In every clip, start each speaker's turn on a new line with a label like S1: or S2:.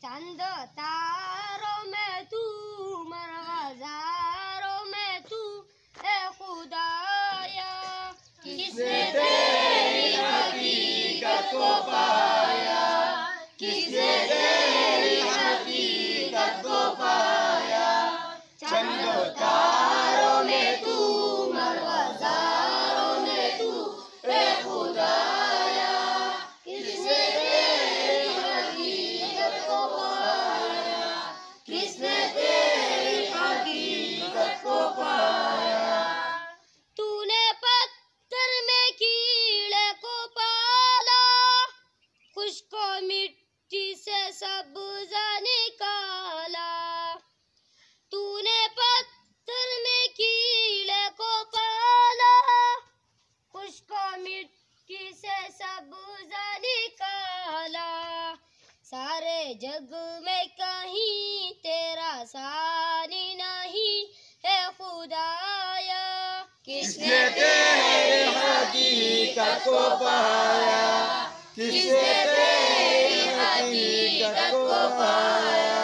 S1: चंद तारों में तू, मरग़ज़ारों में तू, ए खुदाया।
S2: किसने तेरी हकीकत को पाया, किसने तेरी हकीकत को पाया। चंद तारों में तू, मरग़ज़ारों में तू, ए खुदाया। किसने तेरी हकीकत को पाया, किसने तेरी हकीकत को पाया।
S1: तूने पत्थर में कीड़े को पाला, खुश्क मिट्टी से सब्ज़ा निकाला। तूने पत्थर में कीड़े को पाला, खुश्क मिट्टी से सब्ज़ा निकाला। सारे जग में कहीं तेरा सानी नहीं है खुदाया।
S2: किसने तेरी हकीकत को पाया, किसने तेरी हकीकत को पाया।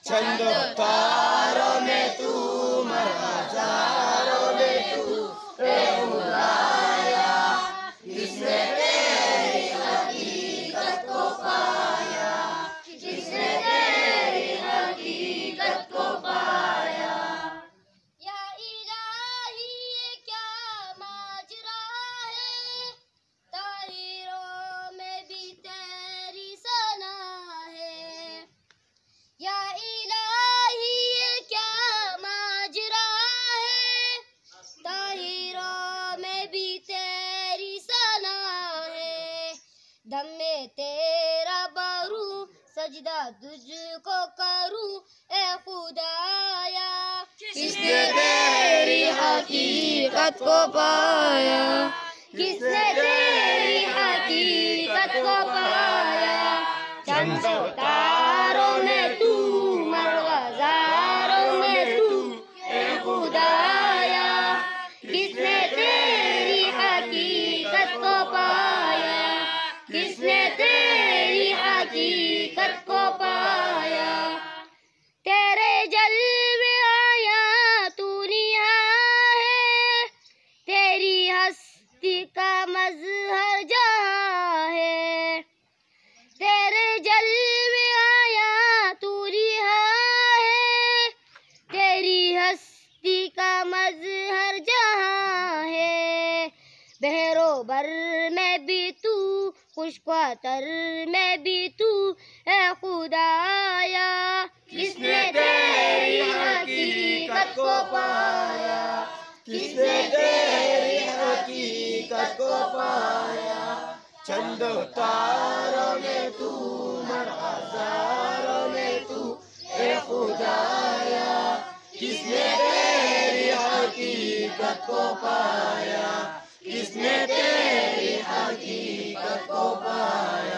S2: चंद तारों में तू, मरग़ज़ारों में तू, ए खुदाया। किसने तेरी हकीकत को पाया, किसने तेरी हकीकत को पाया।
S1: या इलाही ये क्या माजरा है, ताहिरों में भी तेरी सना है। या इलाही ये क्या माजरा है, ताहिरों में भी तेरी सना है। दम में तेरा बरूं, सजदा तुझको करूं, ए खुदाया।
S2: किसने तेरी हकीकत को पाया,
S1: किसने तेरी हकीकत को पाया। चंद तारों में तू, मरग़ज़ारों में तू, ए खुदाया। किसने तेरी हकीकत को पाया, किसने तेरी हकीकत को पाया। तेरे जलवे आया तू निहा है, तेरी हस्ती का मज़हर जहाँ है। तेरे जलवे आया तू निहा है, तेरी हस्ती का मज़हर जहाँ है। बहरो बर में भी तू, खुश्क-व-तर में भी तू, ए खुदाया।
S2: किसने तेरी हकीकत को पाया, किसने तेरी हकीकत को पाया। चंद तारों में तू, मरग़ज़ारों में तू, ए खुदाया। किसने तेरी हकीकत को पाया, किसने तेरी हकीकत को पाया।